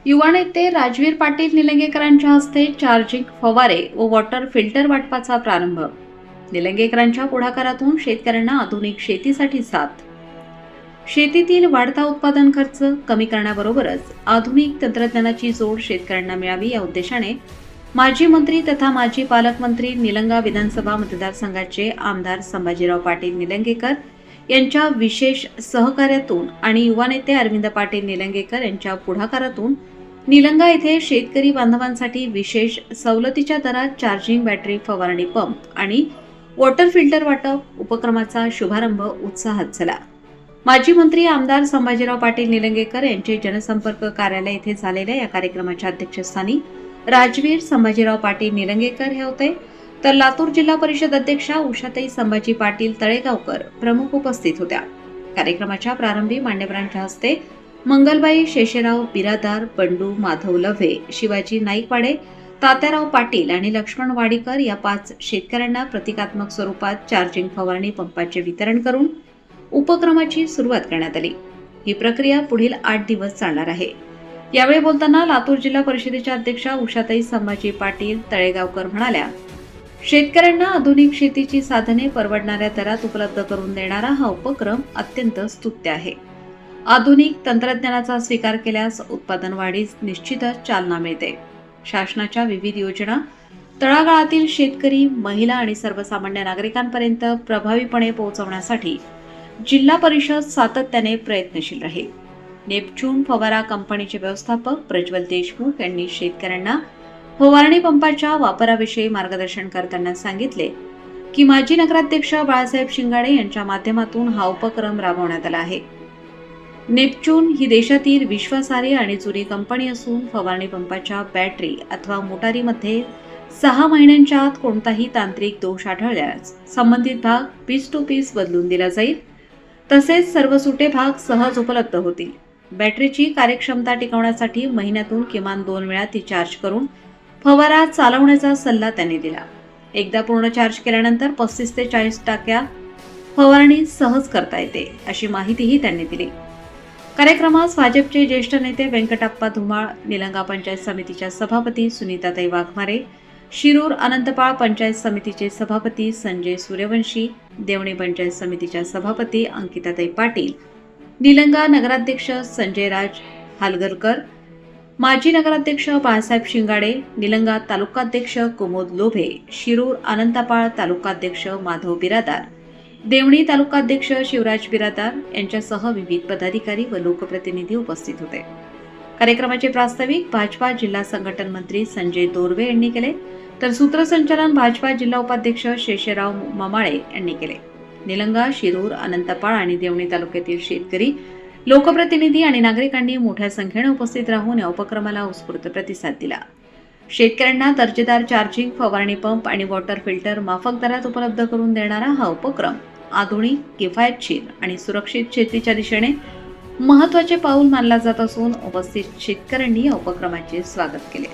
युवा नेते राजवीर पाटील निलंगेकरांच्या हस्ते चार्जिंग फवारे व वॉटर फिल्टर वाटपाचा प्रारंभ। निलंगेकरांच्या पुढाकारातून शेतकऱ्यांना आधुनिक शेतीसाठी साथ। शेतीतील वाढता उत्पादन खर्च कमी करण्याबरोबरच आधुनिक तंत्रज्ञानाची जोड शेतकऱ्यांना मिळावी या उद्देशाने माजी मंत्री तथा माजी पालकमंत्री निलंगा विधानसभा मतदारसंघाचे आमदार संभाजीराव पाटील निलंगेकर यांच्या विशेष सहकार्यातून आणि युवा नेते अरविंद पाटील निलंगेकर यांच्या पुढाकारातून निलंगा येथे शेतकरी बांधवांसाठी विशेष सवलतीच्या दरात चार्जिंग बॅटरी फवारणी पंप आणि वॉटर फिल्टर वाटप उपक्रमाचा शुभारंभ उत्साहात झाला। माजी मंत्री आमदार संभाजीराव पाटील निलंगेकर यांचे जनसंपर्क कार्यालय येथे झालेल्या या कार्यक्रमाच्या अध्यक्षस्थानी राजवीर संभाजीराव पाटील निलंगेकर हे होते, तर लातूर जिल्हा परिषद अध्यक्षा उषाताई संभाजी पाटील तळेगावकर प्रमुख उपस्थित होत्या। कार्यक्रमाच्या प्रारंभी मान्यवरांच्या हस्ते मंगलबाई शेषेराव बिरादार, बंडू माधव लव्हे, शिवाजी नाईकवाडे, तात्याराव पाटील आणि लक्ष्मण वाडीकर या 5 शेतकऱ्यांना प्रतिकात्मक स्वरूपात चार्जिंग फवारणी पंपाचे वितरण करून उपक्रमाची सुरुवात करण्यात आली। ही प्रक्रिया पुढील 8 दिवस चालणार आहे। यावेळी बोलताना लातूर जिल्हा परिषदेच्या अध्यक्षा उषाताई संभाजी पाटील तळेगावकर म्हणाल्या, शेतकऱ्यांना आधुनिक शेतीची साधने परवडणाऱ्या दरात उपलब्ध करून देणारा हा उपक्रम अत्यंत स्तुत्य आहे। आधुनिक तंत्रज्ञानाचा स्वीकार केल्यास उत्पादन वाढीस निश्चितच चालना मिळते। शासनाच्या विविध योजना तळागाळातील शेतकरी, महिला आणि सर्वसामान्य नागरिकांपर्यंत प्रभावीपणे पोहोचवण्यासाठी जिल्हा परिषद सातत्याने प्रयत्नशील राहील। नेपच्यून फवारा कंपनीचे व्यवस्थापक प्रज्वल देशमुख यांनी शेतकऱ्यांना फवारणी पंपाच्या वापराविषयी मार्गदर्शन करताना सांगितले की माजी नगराध्यक्ष बाळासाहेब शिंगाडे यांच्या माध्यमातून हा उपक्रम राबवण्यात आला आहे। नेपच्यून ही देशातील विश्वासार्ह आणि जुनी कंपनी असून फवारणी पंपाच्या बॅटरी अथवा मोटारीमध्ये 6 महिन्यांच्या आत कोणताही तांत्रिक दोष आढळल्यास संबंधित भाग पीस टू पीस बदलून दिला जाईल, तसेच सर्व सुटे भाग सहज उपलब्ध होतील। बॅटरीची कार्यक्षमता टिकवण्यासाठी महिन्यातून किमान 2 वेळा ती चार्ज करून फवारा चालवण्याचा सल्ला त्यांनी दिला। एकदा पूर्ण चार्ज केल्यानंतर 35 ते 40% फवारणी सहज करता येते, अशी माहितीही त्यांनी दिली। कार्यक्रमास भाजपचे ज्येष्ठ नेते व्यंकटप्पा धुमाळ, निलंगा पंचायत समितीच्या सभापती सुनीताताई वाघमारे, शिरूर अनंतपाळ पंचायत समितीचे सभापती संजय सूर्यवंशी, देवणी पंचायत समितीच्या सभापती अंकिताताई पाटील, निलंगा नगराध्यक्ष संजय राज हालगरकर, माजी नगराध्यक्ष बाळासाहेब शिंगाडे, निलंगा तालुकाध्यक्ष कुमोद लोभे, शिरूर अनंतपाळ तालुकाध्यक्ष माधव बिरादार, देवणी तालुकाध्यक्ष शिवराज बिरादार यांच्यासह विविध पदाधिकारी व लोकप्रतिनिधी उपस्थित होते। कार्यक्रमाचे प्रास्ताविक भाजपा जिल्हा संघटन मंत्री संजय दोरवे यांनी केले, तर सूत्रसंचालन भाजपा जिल्हा उपाध्यक्ष शेषेराव ममाळे यांनी केले। निलंगा, शिरूर, अनंतपाळ आणि देवणी तालुक्यातील शेतकरी, लोकप्रतिनिधी आणि नागरिकांनी मोठ्या संख्येने उपस्थित राहून या उपक्रमाला उत्स्फूर्त प्रतिसाद दिला। शेतकऱ्यांना दर्जेदार चार्जिंग फवारणी पंप आणि वॉटर फिल्टर माफक दरात उपलब्ध करून देणारा हा उपक्रम आधुनिक, किफायतशीर आणि सुरक्षित शेतीच्या दिशेने महत्त्वाचे पाऊल मानला जात असून उपस्थित शेतकऱ्यांनी या उपक्रमाचे स्वागत केले।